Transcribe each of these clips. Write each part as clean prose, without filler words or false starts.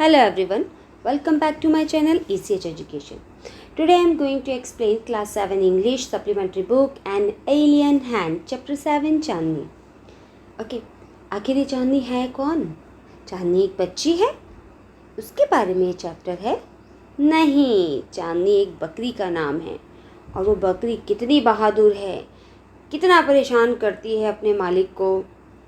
Hello everyone, welcome back to my channel ECH Education. Today I am going to explain Class 7 English Supplementary Book An Alien Hand Chapter 7 Chandni. Okay, आखिर ये चांदनी है कौन? चांदनी एक बच्ची है? उसके बारे में ये चैप्टर है? नहीं, चांदनी एक बकरी का नाम है और वो बकरी कितनी बहादुर है, कितना परेशान करती है अपने मालिक को,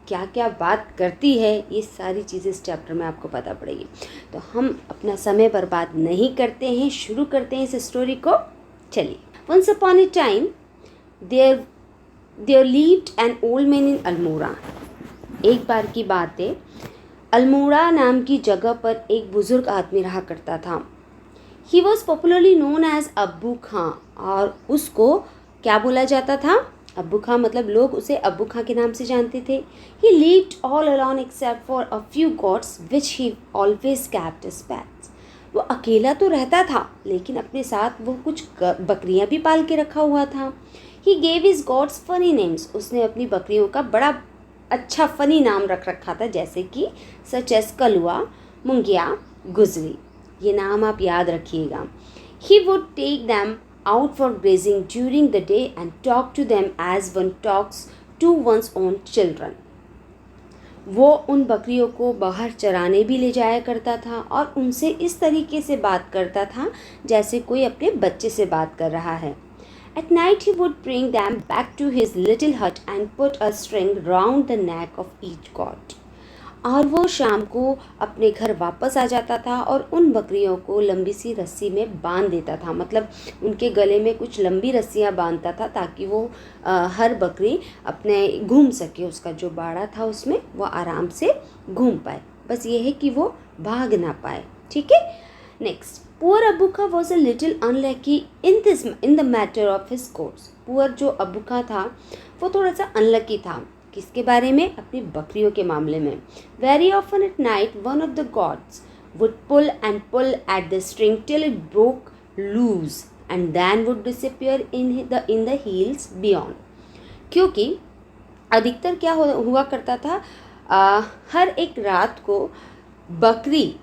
क्या क्या बात करती है, ये सारी चीज़ें इस चैप्टर में आपको पता पड़ेगी. तो हम अपना समय बर्बाद नहीं करते हैं, शुरू करते हैं इस स्टोरी को. चलिए. Once upon a time there lived an old man in Almora. एक बार की बात है, अल्मोड़ा नाम की जगह पर एक बुज़ुर्ग आदमी रहा करता था. He was popularly known as Abbu Khan. और उसको क्या बोला जाता था? अब्बू खां. मतलब लोग उसे अब्बू खां के नाम से जानते थे. ही lived all alone except for a few goats which he always kept as pets. वो अकेला तो रहता था लेकिन अपने साथ वो कुछ बकरियां भी पाल के रखा हुआ था. He gave his goats funny names. उसने अपनी बकरियों का बड़ा अच्छा फनी नाम रख रखा था, जैसे कि सच एस कलुआ, मुंगिया, गुजरी. ये नाम आप याद रखिएगा. He would take them out for grazing during the day and talk to them as one talks to one's own children. वो उन बकरियों को बाहर चराने भी ले जाया करता था और उनसे इस तरीके से बात करता था जैसे कोई अपने बच्चे से बात कर रहा है. At night he would bring them back to his little hut and put a string round the neck of each goat. और वो शाम को अपने घर वापस आ जाता था और उन बकरियों को लंबी सी रस्सी में बांध देता था. मतलब उनके गले में कुछ लंबी रस्सियाँ बांधता था ताकि वो हर बकरी अपने घूम सके. उसका जो बाड़ा था उसमें वो आराम से घूम पाए. बस ये है कि वो भाग ना पाए. ठीक है. नेक्स्ट. पुअर अब्बू खा was a little unlucky in the matter of his goats. Poor जो अब्बू खा था वो थोड़ा सा अनलकी था. किसके बारे में? अपनी बकरियों के मामले में. Very often at night one of the goats would pull and pull at the string till it broke loose and then would disappear in the hills beyond. क्योंकि अधिकतर क्या हुआ करता था, हर एक रात को बकरी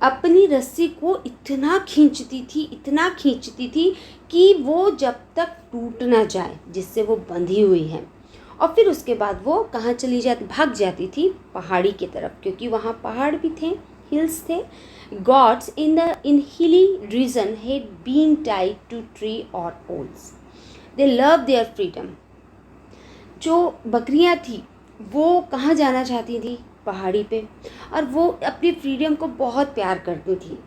अपनी रस्सी को इतना खींचती थी कि वो जब तक टूट ना जाए जिससे वो बंधी हुई है. और फिर उसके बाद वो कहाँ चली जाती, भाग जाती थी पहाड़ी की तरफ, क्योंकि वहाँ पहाड़ भी थे, हिल्स थे. Gods in hilly region had been tied to tree और poles. They love their freedom. जो बकरियाँ थी वो कहाँ जाना चाहती थी? पहाड़ी पे. और वो अपनी फ्रीडम को बहुत प्यार करती थी.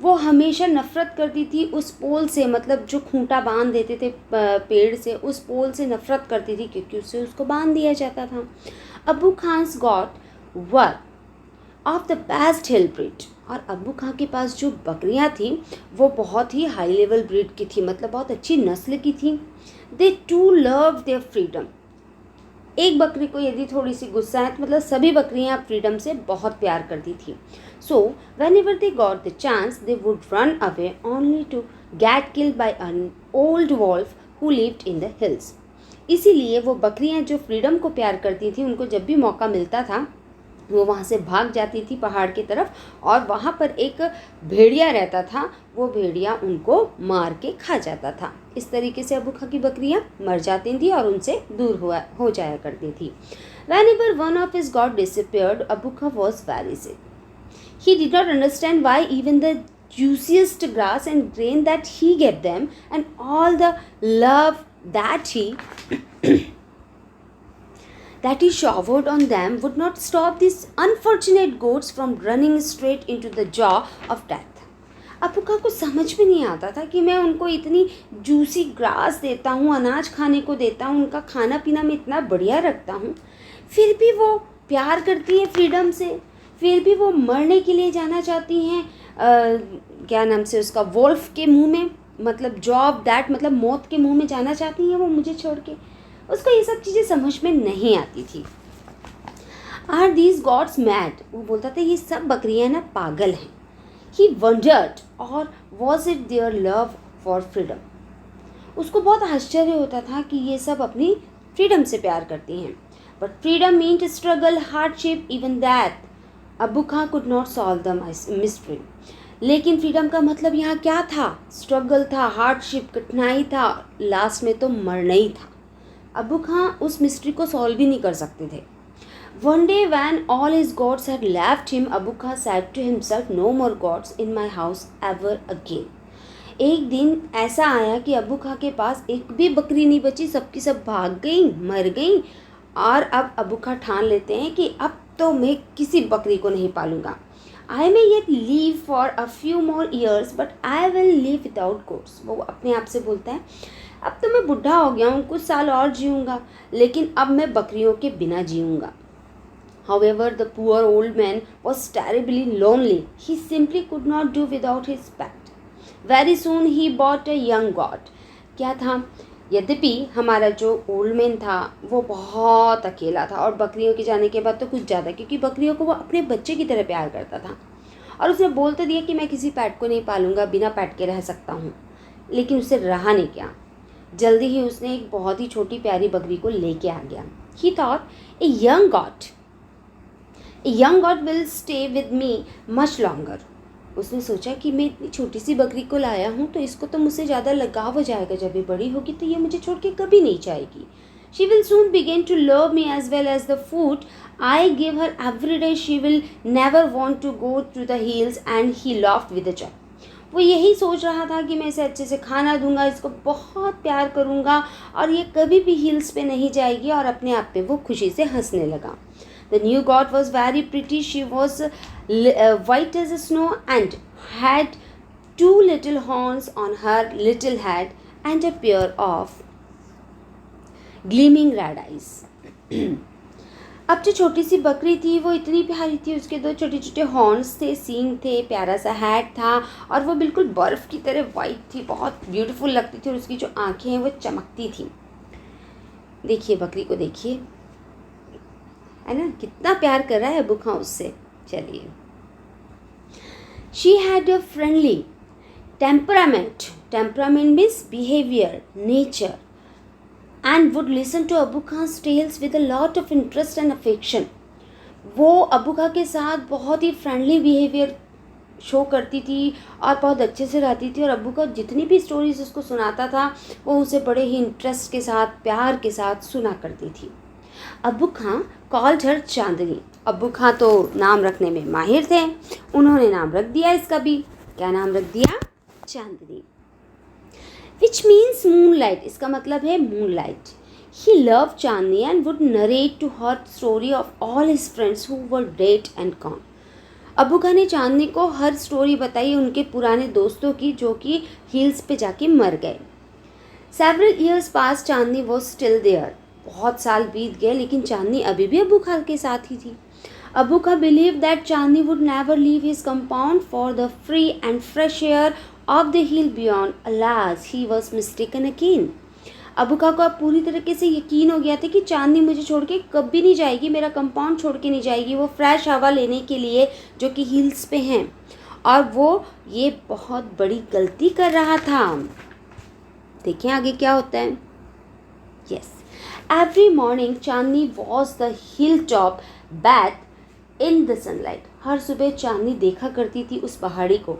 वो हमेशा नफ़रत करती थी उस पोल से, मतलब जो खूंटा बांध देते थे पेड़ से, उस पोल से नफ़रत करती थी क्योंकि उससे उसको बांध दिया जाता था. Abbu Khan's got were of the best hill breed. और अब्बू खां के पास जो बकरियां थी वो बहुत ही हाई लेवल ब्रीड की थी, मतलब बहुत अच्छी नस्ल की थी. दे टू लव देयर फ्रीडम. एक बकरी को यदि थोड़ी सी गुस्सा है तो मतलब सभी बकरियां फ्रीडम से बहुत प्यार करती थी. सो whenever they got the chance they would run away only to get killed by an old wolf who lived in the hills. इसीलिए वो बकरियां जो फ्रीडम को प्यार करती थी, उनको जब भी मौका मिलता था वो वहाँ से भाग जाती थी पहाड़ की तरफ, और वहाँ पर एक भेड़िया रहता था, वो भेड़िया उनको मार के खा जाता था. इस तरीके से अब्बू खा की बकरियाँ मर जाती थी और उनसे दूर हो जाया करती थी. Whenever one of his goats disappeared, Abu Kha was very sick. He did not understand why even the juiciest grass and grain that he gave them and all the love that he showered on them would not stop these unfortunate goats from running straight into the jaw of death. अब्बू खा को समझ में नहीं आता था कि मैं उनको इतनी जूसी ग्रास देता हूँ, अनाज खाने को देता हूँ, उनका खाना पीना मैं इतना बढ़िया रखता हूँ, फिर भी वो प्यार करती हैं फ्रीडम से, फिर भी वो मरने के लिए जाना चाहती हैं क्या नाम से उसका, वोल्फ के मुंह में, मतलब जॉ ऑफ दैट, मतलब मौत के मुंह में जाना चाहती हैं वो मुझे छोड़ के. उसको ये सब चीज़ें समझ में नहीं आती थी. Are these goats mad. वो बोलता था ये सब बकरियां ना पागल हैं. ही वंडर्ड और was it their love for freedom. उसको बहुत आश्चर्य होता था कि ये सब अपनी फ्रीडम से प्यार करती हैं. But freedom meant struggle, hardship, even that Abbu Khan could not solve the mystery. लेकिन फ्रीडम का मतलब यहाँ क्या था? स्ट्रगल था, हार्डशिप, कठिनाई था, लास्ट में तो मरना ही था। अब्बू खां उस मिस्ट्री को सॉल्व भी नहीं कर सकते थे। One day when all his gods had left him, Abu Khan said to himself, "No more gods in my house ever again." एक दिन ऐसा आया कि अब्बू खां के पास एक भी बकरी नहीं बची, सबकी सब भाग गई, मर गई। और अब अब्बू खां ठान लेते हैं कि अब तो मैं किसी बकरी को नहीं पालूंगा। I may yet live for a few more years, but I will live without goats. वो अपने आप से बोलता है, अब तो मैं बुढ़ा हो गया हूँ, कुछ साल और जीऊँगा, लेकिन अब मैं बकरियों के बिना जीऊँगा। However, the poor old man was terribly lonely. He simply could not do without his pet. Very soon he bought a young goat. क्या था? यद्यपि हमारा जो ओल्ड मैन था वो बहुत अकेला था, और बकरियों के जाने के बाद तो कुछ ज़्यादा, क्योंकि बकरियों को वो अपने बच्चे की तरह प्यार करता था। और उसने बोल तो दिया कि मैं किसी पैट को नहीं पालूंगा, बिना पैट के रह सकता हूँ, लेकिन उससे रहा नहीं क्या। जल्दी ही उसने एक बहुत ही छोटी प्यारी बकरी को लेके आ गया। He thought, a young goat will stay with me much longer. उसने सोचा कि मैं इतनी छोटी सी बकरी को लाया हूँ तो इसको तो मुझसे ज़्यादा लगाव हो जाएगा, जब ये बड़ी होगी तो ये मुझे छोड़ के कभी नहीं जाएगी। She will soon begin to love me as well as the food I give her every day. She will never want to go to the hills. And he laughed with a joy. वो यही सोच रहा था कि मैं इसे अच्छे से खाना दूंगा, इसको बहुत प्यार करूंगा और ये कभी भी हिल्स पे नहीं जाएगी। और अपने आप पे वो खुशी से हंसने लगा। The new goat was very pretty. She was white as snow and had two little horns on her little head and a pair of gleaming red eyes. अब जो छोटी सी बकरी थी वो इतनी प्यारी थी, उसके दो छोटे छोटे हॉर्न्स थे, सींग थे, प्यारा सा हैट था और वो बिल्कुल बर्फ़ की तरह वाइट थी, बहुत ब्यूटीफुल लगती थी और उसकी जो आंखें हैं वो चमकती थी। देखिए बकरी को, देखिए है ना, कितना प्यार कर रहा है अब्बू खां उससे। चलिए, she had a friendly temperament means behaviour, nature, and would listen to Abu Khan's tales with a lot of interest and affection. वो अब्बू खां के साथ बहुत ही फ्रेंडली बिहेवियर शो करती थी और बहुत अच्छे से रहती थी, और अब्बू खां जितनी भी स्टोरीज उसको सुनाता था वो उसे बड़े ही इंटरेस्ट के साथ, प्यार के साथ सुना करती थी। अब्बू खां कॉल्ड हर चांदनी। अब्बू खां तो नाम रखने में माहिर थे, उन्होंने नाम रख दिया इसका भी। क्या नाम रख दिया? चांदनी। Which means moonlight. इसका मतलब है moonlight. He loved Chandni and would narrate to her story of all his friends who were dead and gone. अब्बू खान ने चांदनी को हर स्टोरी बताई उनके पुराने दोस्तों की जो कि हिल्स पे जाके मर गए। Several years passed. Chandni was still there. बहुत साल बीत गए लेकिन चांदनी अभी भी अब्बू खान के साथ ही थी। अब्बू Khan believed that Chandni would never leave his compound for the free and fresh air of the hill beyond. Alas, he was mistaken again. अब्बू खान को अब पूरी तरीके से यकीन हो गया था कि चांदनी मुझे छोड़ के कभी नहीं जाएगी, मेरा कंपाउंड छोड़ के नहीं जाएगी, वो फ्रेश हवा लेने के लिए जो कि हिल्स पे हैं, और वो ये बहुत बड़ी गलती कर रहा था। देखिए आगे क्या होता है। Yes, every morning Chandni was the hill top bath in the sunlight. हर सुबह चांदनी देखा करती थी उस पहाड़ी को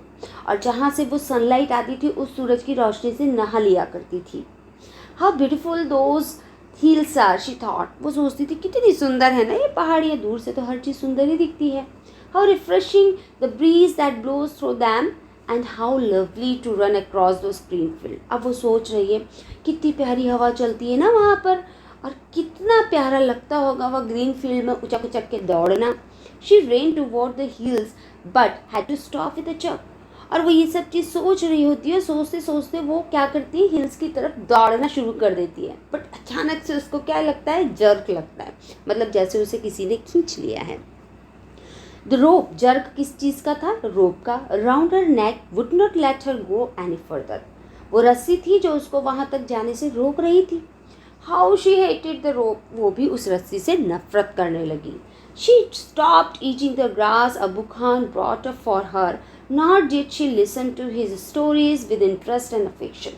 और जहाँ से वो सनलाइट आती थी उस सूरज की रोशनी से नहा लिया करती थी. How beautiful those hills are, she thought. वो सोचती थी कितनी सुंदर है ना ये पहाड़ियाँ, दूर से तो हर चीज़ सुंदर ही दिखती है. How refreshing the breeze that blows through them and how lovely to run across those green field. अब वो सोच रही है कितनी प्यारी हवा चलती है ना वहाँ पर, और कितना प्यारा लगता होगा वह ग्रीन फील्ड में उचक उचक के दौड़ना. She ran toward the hills but had to stop with a jump. और वो ये सब चीज़ सोच रही होती है, सोचते सोचते वो क्या करती है, हिल्स की तरफ दौड़ना शुरू कर देती है. बट अचानक से उसको क्या लगता है, जर्क लगता है, मतलब जैसे उसे किसी ने खींच लिया है. द रोप, जर्क किस चीज़ का था, रोप का. Round her neck would not let her go any further. वो रस्सी थी जो उसको वहाँ तक जाने से रोक रही थी. How she hated the rope, वो भी उस रस्सी से नफरत करने लगी. She stopped eating the grass Abu Khan brought up for her, not did she listen to his stories with interest and affection.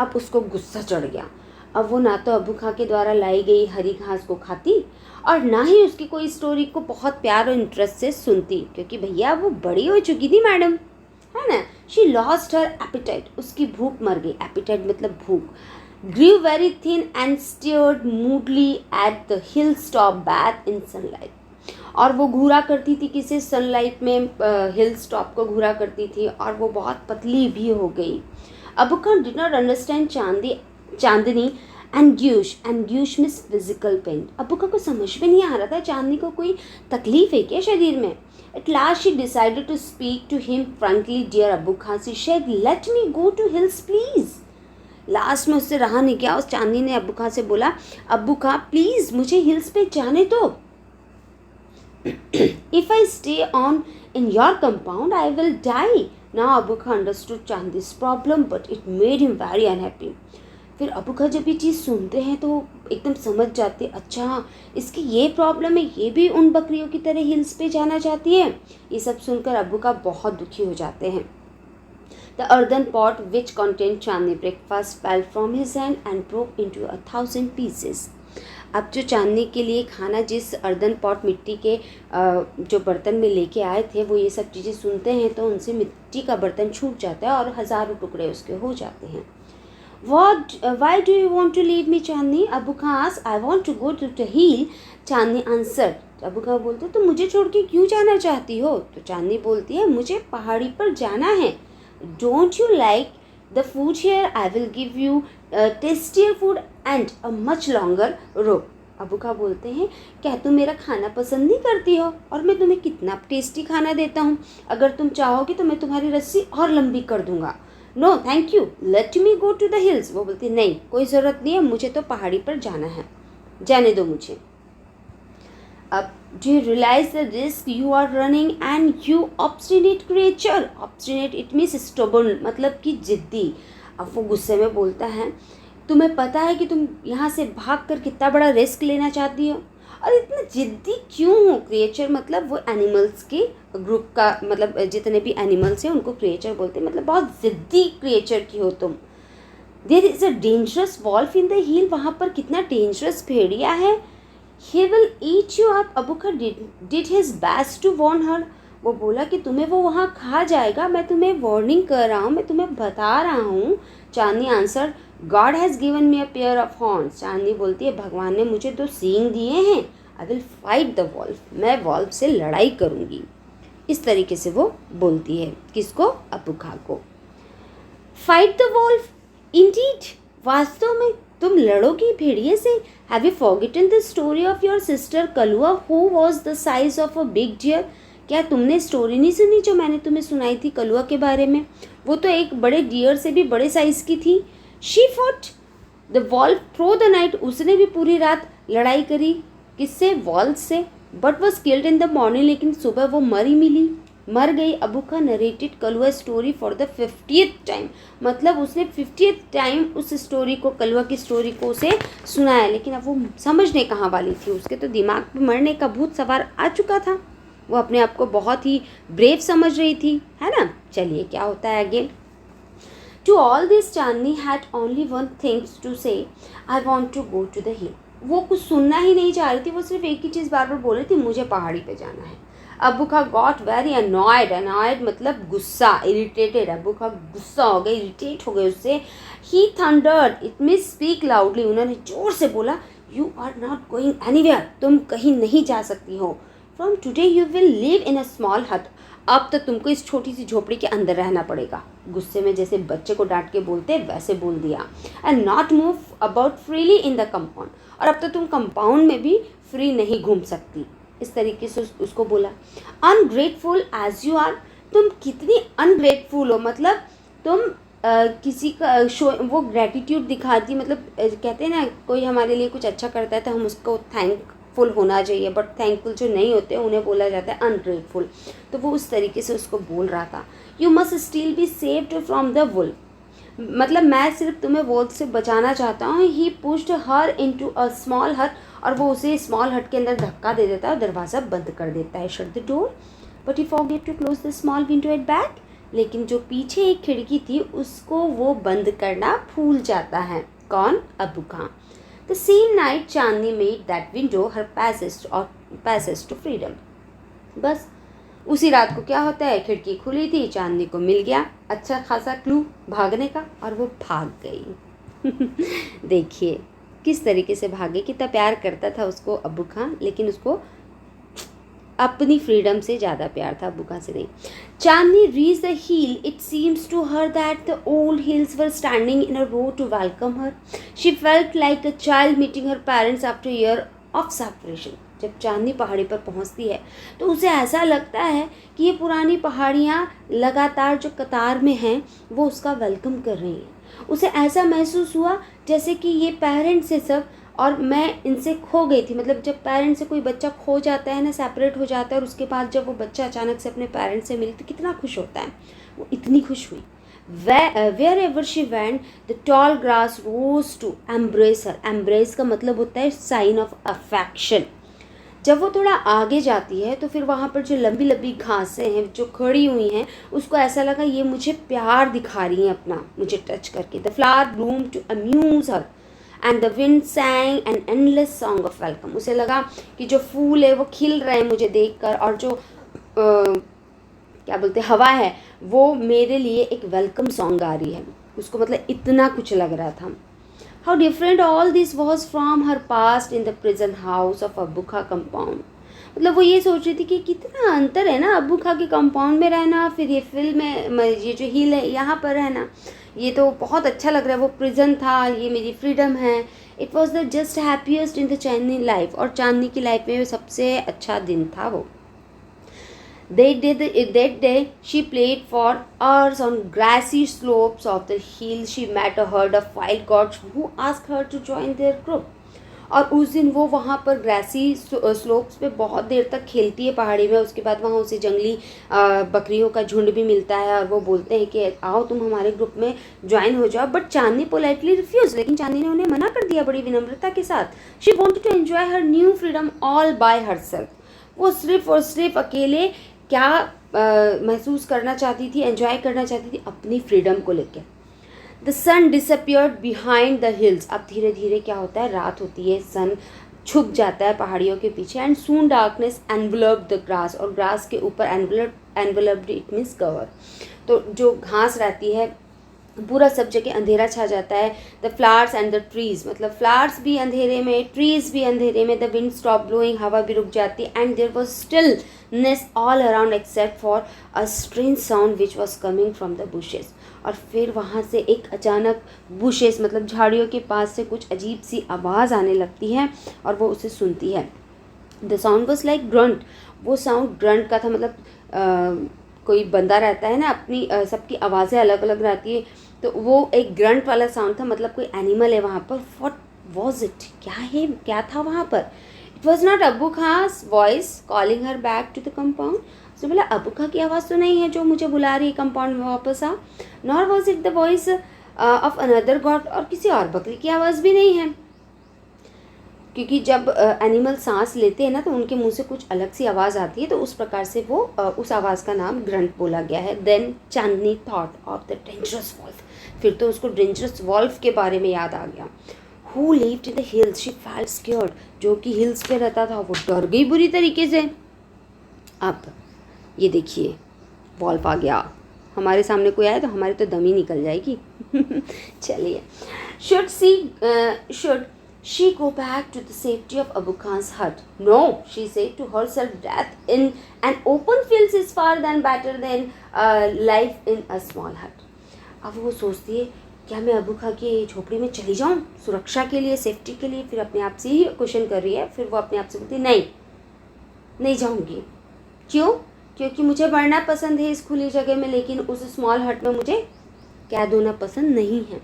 अब उसको गुस्सा चढ़ गया. अब वो ना तो अब्बू खां के द्वारा लाई गई हरी घास को खाती और ना ही उसकी कोई स्टोरी को बहुत प्यार और इंटरेस्ट से सुनती, क्योंकि भैया वो बड़ी हो चुकी थी मैडम, है ना। शी लॉस्ट हर एपिटाइट, उसकी भूख मर गई। एपिटाइट मतलब भूख। Grew very thin and stared moodily at the hill top bath in sunlight. और वो घूरा करती थी किसी सनलाइट में, हिल टॉप को घूरा करती थी और वो बहुत पतली भी हो गई। Abbu Khan did not understand Chandni and anguish means physical pain. Abbu Khan को समझ में नहीं आ रहा था चांदनी को कोई तकलीफ है क्या शरीर में। At last she decided to speak to him frankly. Dear Abu Khan, she said, let me go to hills please. Last में उससे रहा नहीं गया, उस चांदनी ने अब्बू खां से बोला, अब्बू खां प्लीज़ मुझे हिल्स पे जाने दो। If I stay on in your compound, I will die. Now Abu Khan understood Chandni's problem, but it made him very unhappy. फिर अब्बू खां जब ये चीज़ सुनते हैं तो एकदम समझ जाते, अच्छा इसकी ये प्रॉब्लम है, ये भी उन बकरियों की तरह हिल्स पे जाना चाहती है। ये सब सुनकर अब्बू खां बहुत दुखी हो जाते हैं। The earthen pot which content Chandni breakfast fell from his hand and broke into 1,000 pieces. अब जो चांदनी के लिए खाना जिस अर्दन पॉट मिट्टी के जो बर्तन में लेके आए थे, वो ये सब चीज़ें सुनते हैं तो उनसे मिट्टी का बर्तन छूट जाता है और हज़ारों टुकड़े उसके हो जाते हैं। Why do you want to leave me, Chandni? Abu Khan asked. I want to go to the hill. Chandni answered. Abu खां बोलते तो मुझे छोड़ के क्यों जाना चाहती हो? तो चांदनी बोलती है मुझे पहाड़ी पर जाना है। Don't you like the food here? I will give you tastier food and a much longer rope. Abu खां बोलते हैं क्या तुम मेरा खाना पसंद नहीं करती हो, और मैं तुम्हें कितना टेस्टी खाना देता हूँ। अगर तुम चाहोगी तो मैं तुम्हारी रस्सी और लंबी कर दूँगा। No thank you, let me go to the hills. वो बोलती नहीं, कोई ज़रूरत नहीं है, मुझे तो पहाड़ी पर जाना है, जाने दो मुझे। अब do you realise the risk you are running and you obstinate creature. Obstinate it means stubborn, मतलब कि जिद्दी। अब वो गुस्से में बोलता है तुम्हें पता है कि तुम यहाँ से भाग कर कितना बड़ा रिस्क लेना चाहती हो, और इतना जिद्दी क्यों हो। क्रिएचर मतलब वो एनिमल्स के ग्रुप का, मतलब जितने भी एनिमल्स हैं उनको क्रिएचर बोलते हैं, मतलब बहुत जिद्दी क्रिएचर की हो तुम। There is a dangerous wolf in the hill, वहाँ पर कितना डेंजरस भेड़िया है। He will eat you up. Abu Khan did his best to warn her. वो बोला कि तुम्हें वो वहाँ खा जाएगा, मैं तुम्हें वार्निंग कर रहा हूँ, मैं तुम्हें बता रहा हूँ। Chandni answer God has given me a pair of horns. Chandni बोलती है भगवान ने मुझे 2 सींग दिए हैं। I will fight the wolf, मैं वॉल्फ से लड़ाई करूँगी। इस तरीके से वो बोलती है, किसको? अबू खां को। फाइट द वॉल्फ इंडीड, वास्तव में तुम लड़ोगी भेड़िए से। Have you forgotten the story of your sister Kalua who was the size of a big deer. क्या तुमने स्टोरी नहीं सुनी जो मैंने तुम्हें सुनाई थी कलुआ के बारे में? वो तो एक बड़े डियर से भी बड़े साइज़ की थी। She fought the wolf through the night, उसने भी पूरी रात लड़ाई करी। किससे? वॉल्फ से। But was killed in the morning, लेकिन सुबह वो मर गई। Abu Khan narrated Kalua story for the 50th time, मतलब उसने 50th टाइम उस स्टोरी को, कलुआ की स्टोरी को उसे सुनाया, लेकिन अब वो समझने कहाँ वाली थी। उसके तो दिमाग पे मरने का भूत सवार आ चुका था। वो अपने आप को बहुत ही ब्रेव समझ रही थी, है ना। चलिए क्या होता है आगे। To all this Chandni had only one things to say, I want to go to the hill. वो कुछ सुनना ही नहीं चाह रही थी, वो सिर्फ एक ही चीज़ बार बार बोल रही थी, मुझे पहाड़ी पे जाना है। अबू खां गॉट वेरी अनॉयड मतलब गुस्सा, इरिटेटेड। अबू खां गुस्सा हो गए, इरिटेट हो गए उससे। He thundered, it means speak loudly. उन्होंने जोर से बोला you are not going anywhere, तुम कहीं नहीं जा सकती हो। From today you will live in a small hut, अब तो तुमको इस छोटी सी झोपड़ी के अंदर रहना पड़ेगा। गुस्से में जैसे बच्चे को डांट के बोलते वैसे बोल दिया। And not move about freely in the compound, और अब तो तुम कंपाउंड में भी फ्री नहीं घूम सकती। इस तरीके से उसको बोला। अनग्रेटफुल एज यू आर, तुम कितनी अनग्रेटफुल हो, मतलब तुम किसी का वो ग्रेटिट्यूड दिखाती, मतलब कहते हैं ना कोई हमारे लिए कुछ अच्छा करता है तो हम उसको थैंकफुल होना चाहिए, बट थैंकफुल जो नहीं होते उन्हें बोला जाता है अनग्रेटफुल। तो वो उस तरीके से उसको बोल रहा था। You must still be saved from the wolf, मतलब मैं सिर्फ तुम्हें वॉल्फ से बचाना चाहता हूँ। He pushed her into a small hut, और वो उसे स्मॉल हट के अंदर धक्का दे देता है और दरवाज़ा बंद कर देता है, shut the door. But he forget to close the small window at back, लेकिन जो पीछे एक खिड़की थी उसको वो बंद करना भूल जाता है। कौन? Abbu Khan. The same night Chandni made that window her passage to freedom. बस उसी रात को क्या होता है, खिड़की खुली थी, चांदनी को मिल गया अच्छा खासा क्लू भागने का, और वो भाग गई। देखिए किस तरीके से भागे, कितना प्यार करता था उसको अब्बू खां, लेकिन उसको अपनी फ्रीडम से ज़्यादा प्यार था, अब्बू खां से नहीं। Chandni reached the hill, it seems to her that the old hills were standing in a row to welcome her. She felt like a child meeting her parents after year of separation. जब चांदनी पहाड़ी पर पहुंचती है तो उसे ऐसा लगता है कि ये पुरानी पहाड़ियाँ लगातार जो कतार में हैं वो उसका वेलकम कर रही हैं। उसे ऐसा महसूस हुआ जैसे कि ये पेरेंट्स से सब, और मैं इनसे खो गई थी। मतलब जब पेरेंट्स से कोई बच्चा खो जाता है ना, सेपरेट हो जाता है, और उसके बाद जब वो बच्चा अचानक से अपने पेरेंट्स से मिले तो कितना खुश होता है, वो इतनी खुश हुई। Wherever she went, the tall grass rose to embrace her. Embrace का मतलब होता है साइन ऑफ अफेक्शन। जब वो थोड़ा आगे जाती है तो फिर वहाँ पर जो लंबी लंबी घासें हैं जो खड़ी हुई हैं, उसको ऐसा लगा ये मुझे प्यार दिखा रही हैं अपना, मुझे टच करके। The flower bloom to amuse her and the wind sang an endless song of welcome. उसे लगा कि जो फूल है वो खिल रहे हैं मुझे देखकर, और जो क्या बोलते हैं हवा है वो मेरे लिए एक वेलकम सॉन्ग गा रही है। उसको मतलब इतना कुछ लग रहा था। How different all this was from her past in the prison house of अब्बू खां कंपाउंड। मतलब वो ये सोच रही थी कि कितना अंतर है ना अब्बू खां के कंपाउंड में रहना, फिर ये फिल्म में ये जो हिल है यहाँ पर रहना, ये तो बहुत अच्छा लग रहा है। वो प्रिजन था, ये मेरी फ्रीडम है। It was the just happiest in the Chandni life, और चांदनी की लाइफ में सबसे अच्छा दिन था वो। That day she played for hours on grassy slopes of the hill. She met a herd of wild goats who asked her to join their group. और उस दिन वो वहाँ पर ग्रासी स्लोप्स पे बहुत देर तक खेलती है पहाड़ी में। उसके बाद वहाँ उसे जंगली बकरियों का झुंड भी मिलता है, और वो बोलते हैं कि आओ तुम हमारे ग्रुप में ज्वाइन हो जाओ। बट चांदनी पोलाइटली रिफ्यूज, लेकिन चांदनी ने उन्हें मना कर दिया बड़ी विनम्रता के साथ। She wanted to enjoy her new freedom all by herself. वो सिर्फ और सिर्फ अकेले क्या महसूस करना चाहती थी, एंजॉय करना चाहती थी अपनी फ्रीडम को लेकर। The sun disappeared behind the hills. अब धीरे धीरे क्या होता है, रात होती है, सन छुप जाता है पहाड़ियों के पीछे। And soon darkness enveloped the grass, और ग्रास के ऊपर एनवलप्ड इट मीन्स कवर, तो जो घास रहती है पूरा सब जगह अंधेरा छा जाता है। The flowers and the trees, मतलब फ्लावर्स भी अंधेरे में, ट्रीज भी अंधेरे में। द विंड स्टॉप ब्लोइंग, हवा भी रुक जाती। And there was stillness all around except for a strange sound which was coming from the bushes. और फिर वहाँ से एक अचानक बुशेस मतलब झाड़ियों के पास से कुछ अजीब सी आवाज़ आने लगती है, और वो उसे सुनती है। The sound was like grunt. वो साउंड ग्रंट का था, मतलब कोई बंदा रहता है ना, अपनी सबकी आवाज़ें अलग अलग रहती है, तो वो एक ग्रंट वाला साउंड था, मतलब कोई एनिमल है वहाँ पर। व्हाट वॉज इट, क्या है, क्या था वहाँ पर? It was not Abbu Khan's voice calling her back to the compound. उसने बोला अब्बू खां की आवाज़ तो नहीं है जो मुझे बुला रही है कंपाउंड में वापस आ। Nor was it the voice of another god, और किसी और बकरी की आवाज़ भी नहीं है, क्योंकि जब एनिमल सांस लेते हैं ना तो उनके मुंह से कुछ अलग सी आवाज़ आती है, तो उस प्रकार से वो उस आवाज़ का नाम ग्रंट बोला गया है। Then Chandni thought of the dangerous wolf. फिर तो उसको डेंजरस वॉल्फ के बारे में याद आ गया। Who lived in the hills, she felt scared. जो कि हिल्स पे रहता था वो डर गई बुरी तरीके से। अब ये देखिए वॉल्फ आ गया, हमारे सामने कोई आए तो हमारी तो दम ही निकल जाएगी। चलिए, should she go back to the safety of Abu Khan's hut? No, she said to herself, death in an open field is far than better than life in a small hut. अब वो सोचती है क्या मैं अबू खां की झोपड़ी में चली जाऊँ सुरक्षा के लिए, सेफ्टी के लिए? फिर अपने आप से ही क्वेश्चन कर रही है। फिर वो अपने आप से बोलती नहीं, नहीं जाऊँगी। क्यों? क्योंकि मुझे बढ़ना पसंद है इस खुली जगह में, लेकिन उस स्मॉल हट में मुझे कैद होना पसंद नहीं है।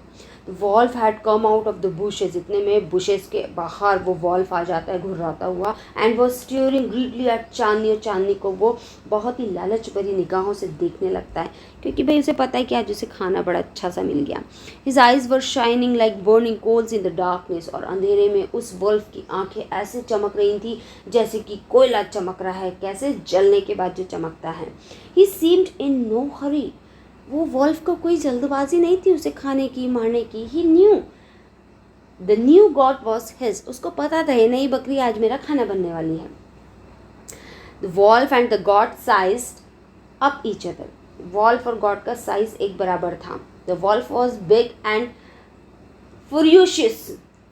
Wolf had come out of the bushes. इतने में बुशेस के बाहर वो वॉल्फ आ जाता है घुर्राता हुआ। एंड वो स्टीयरिंग ग्रीडली एट चांदनी, और चांदनी को वो बहुत ही लालच भरी निगाहों से देखने लगता है, क्योंकि भाई उसे पता है कि आज उसे खाना बड़ा अच्छा सा मिल गया। His eyes were shining like burning coals in the darkness. और अंधेरे में उस वॉल्फ की आंखें ऐसे चमक रही थी जैसे कि कोयला चमक रहा है, कैसे जलने के बाद जो चमकता है। ही सीम्ड इन नो हरी। वो वॉल्फ को कोई जल्दबाजी नहीं थी उसे खाने की, मारने की। He knew the new god was his, उसको पता था ये नई बकरी आज मेरा खाना बनने वाली है. The wolf and the god sized up each other, wolf और गॉड का साइज एक बराबर था. The wolf was big and ferocious,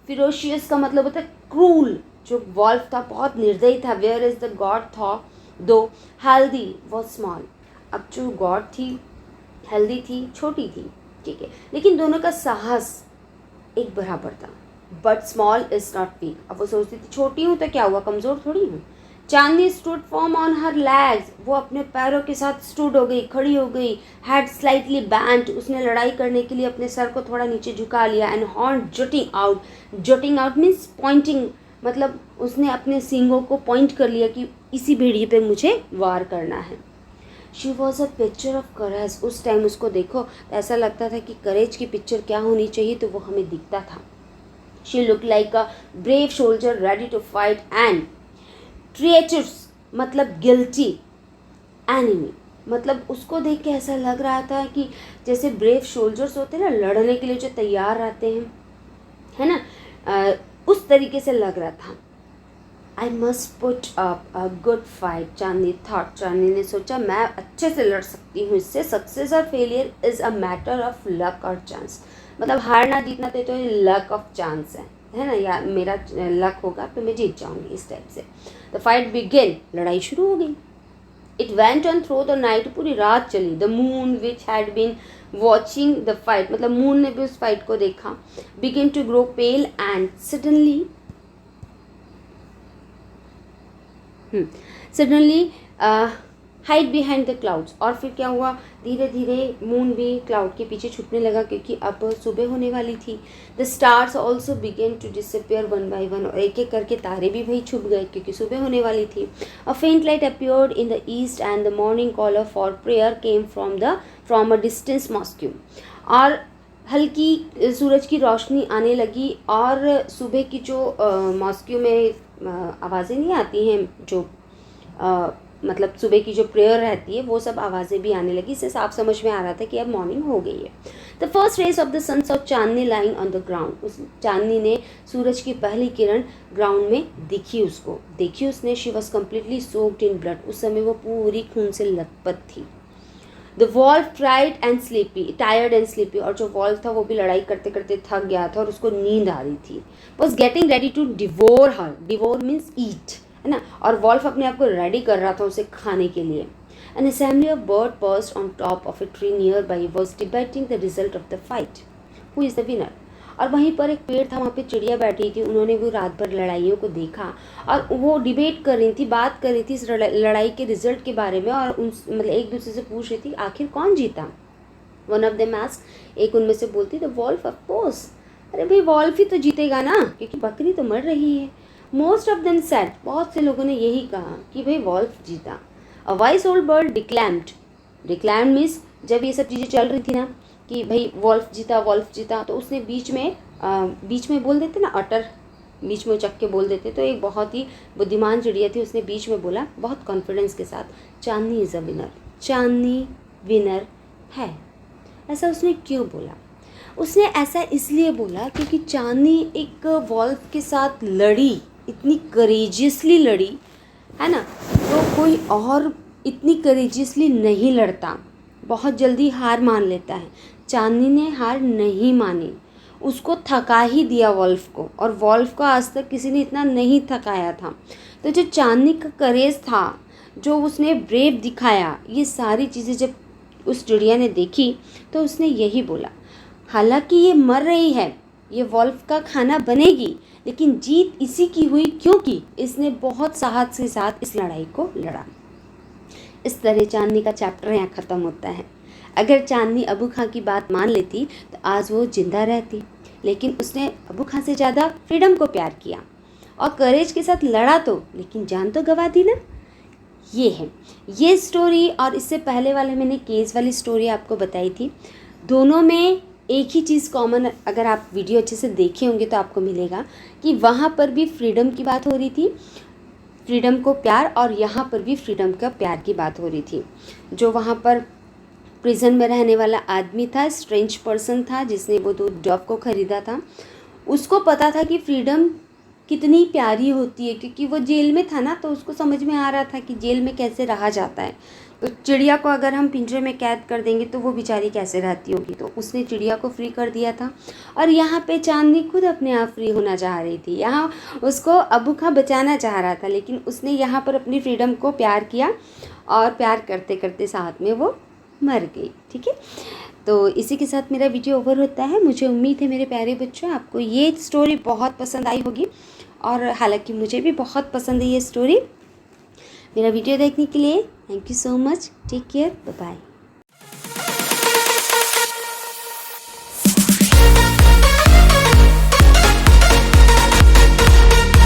ferocious का मतलब होता है क्रूल, जो वॉल्फ था बहुत निर्दयी था. वेयर इज द गॉड था दो हेल्दी वॉज स्मॉल, अब जो गॉड थी हेल्दी थी, छोटी थी, ठीक है, लेकिन दोनों का साहस एक बराबर था. But small is not weak, अब वो सोचती थी छोटी हूँ तो क्या हुआ, कमज़ोर थोड़ी हूँ. Chandni stood firm on her legs, वो अपने पैरों के साथ स्टूड हो गई, खड़ी हो गई. हैड स्लाइटली बैंड, उसने लड़ाई करने के लिए अपने सर को थोड़ा नीचे झुका लिया. And horn jutting out, jutting out means pointing, मतलब उसने अपने सींगों को पॉइंट कर लिया कि इसी भेड़िए पे मुझे वार करना है. She was a picture of courage, उस टाइम उसको देखो तो ऐसा लगता था कि करेज की पिक्चर क्या होनी चाहिए तो वो हमें दिखता था. She look like a brave soldier ready to fight and treacherous मतलब गिल्टी एनिमी, मतलब उसको देख के ऐसा लग रहा था कि जैसे ब्रेव सोल्जर्स होते हैं ना, लड़ने के लिए जो तैयार रहते हैं, है ना, उस तरीके से लग रहा था. I must put up a good fight, Chandni thought, Chandni ने सोचा मैं अच्छे से लड़ सकती हूँ इससे. सक्सेस और failure is a matter of luck और चांस, मतलब हारना जीतना तो ये लक ऑफ चांस है ना, या मेरा लक होगा तो मैं जीत जाऊंगी, इस टाइप से. द फाइट बिगेन, लड़ाई शुरू हो गई. It went on through the night, पूरी रात चली. The moon which had been watching the fight, मतलब मून ने भी उस फाइट को देखा. Begin to grow pale and suddenly hide behind the clouds, और फिर क्या हुआ, धीरे धीरे मून भी क्लाउड के पीछे छुपने लगा क्योंकि अब सुबह होने वाली थी. The stars also began to disappear one by one, और एक एक करके तारे भी भाई छुप गए क्योंकि सुबह होने वाली थी. अ फेंट light appeared in the east and the morning collar for prayer came from a distance mosque, और हल्की सूरज की रोशनी आने लगी और सुबह की जो मॉस्क्यू में आवाज़ें नहीं आती हैं, जो मतलब सुबह की जो प्रेयर रहती है वो सब आवाज़ें भी आने लगी. इससे साफ समझ में आ रहा था कि अब मॉर्निंग हो गई है. The first raise of the son of Chandni lying on the ground, उस चांदनी ने सूरज की पहली किरण ग्राउंड में दिखी, उसको देखी उसने. She was completely soaked in blood, उस समय वो पूरी खून से लथपथ थी. The wolf tired and sleepy, और जो वॉल्फ था वो भी लड़ाई करते करते थक गया था और उसको नींद आ रही थी. Was getting ready to devour her, devour means eat, है ना, और वॉल्फ अपने आप को रेडी कर रहा था उसे खाने के लिए. N assembly of bird pursued on top of a tree near by was debating the result of the fight, who is the winner. और वहीं पर एक पेड़ था, वहाँ पे चिड़िया बैठी थी, उन्होंने भी रात भर लड़ाइयों को देखा और वो डिबेट कर रही थी, बात कर रही थी इस लड़ाई के रिजल्ट के बारे में, और उन मतलब एक दूसरे से पूछ रही थी आखिर कौन जीता. वन ऑफ देम आस्क्ड, एक उनमें से बोलती द वॉल्फ, ऑफ कोर्स, अरे भाई वॉल्फ ही तो जीतेगा ना क्योंकि बकरी तो मर रही है. मोस्ट ऑफ देम सेड, बहुत से लोगों ने यही कहा कि भाई वॉल्फ जीता. A wise old bird declaimed means जब ये सब चीज़ें चल रही थी ना कि भाई वॉल्फ जीता, तो उसने बीच में बोल देते ना, अटर बीच में चक के बोल देते, तो एक बहुत ही बुद्धिमान चिड़िया थी, उसने बीच में बोला बहुत कॉन्फिडेंस के साथ, Chandni is a winner, Chandni winner है. ऐसा उसने क्यों बोला? उसने ऐसा इसलिए बोला क्योंकि चांदनी एक वॉल्फ के साथ लड़ी, इतनी करेजियसली लड़ी, है ना, तो कोई और इतनी करेजियसली नहीं लड़ता, बहुत जल्दी हार मान लेता है. चांदनी ने हार नहीं मानी, उसको थका ही दिया वॉल्फ को, और वॉल्फ को आज तक किसी ने इतना नहीं थकाया था. तो जो चांदनी का करेज था, जो उसने ब्रेव दिखाया, ये सारी चीज़ें जब उस चिड़िया ने देखी तो उसने यही बोला, हालांकि ये मर रही है, ये वॉल्फ का खाना बनेगी, लेकिन जीत इसी की हुई क्योंकि इसने बहुत साहस के साथ इस लड़ाई को लड़ा. इस तरह चांदनी का चैप्टर यहाँ ख़त्म होता है. अगर चांदनी अबू खां की बात मान लेती तो आज वो जिंदा रहती, लेकिन उसने अबू खां से ज़्यादा फ्रीडम को प्यार किया और करेज के साथ लड़ा तो, लेकिन जान तो गंवा दी ना. ये है ये स्टोरी, और इससे पहले वाले मैंने केस वाली स्टोरी आपको बताई थी. दोनों में एक ही चीज़ कॉमन, अगर आप वीडियो अच्छे से देखे होंगे तो आपको मिलेगा कि वहाँ पर भी फ्रीडम की बात हो रही थी, फ्रीडम को प्यार, और यहाँ पर भी फ्रीडम का प्यार की बात हो रही थी. जो वहाँ पर प्रिजन में रहने वाला आदमी था, स्ट्रेंज पर्सन था जिसने वो 2 डॉग को ख़रीदा था, उसको पता था कि फ्रीडम कितनी प्यारी होती है, क्योंकि वो जेल में था ना, तो उसको समझ में आ रहा था कि जेल में कैसे रहा जाता है। तो चिड़िया को अगर हम पिंजरे में कैद कर देंगे तो वो बेचारी कैसे रहती होगी, तो उसने चिड़िया को फ्री कर दिया था। और यहाँ पे चांदनी खुद अपने आप फ्री होना चाह रही थी, यहाँ उसको अब्बू खां बचाना चाह रहा था, लेकिन उसने यहाँ पर अपनी फ्रीडम को प्यार किया और प्यार करते करते साथ में वो मर गई। ठीक है, तो इसी के साथ मेरा वीडियो ओवर होता है। मुझे उम्मीद है मेरे प्यारे बच्चों आपको ये स्टोरी बहुत पसंद आई होगी, और हालांकि मुझे भी बहुत पसंद है ये स्टोरी। मेरा वीडियो देखने के लिए thank you so much. Take care, bye bye.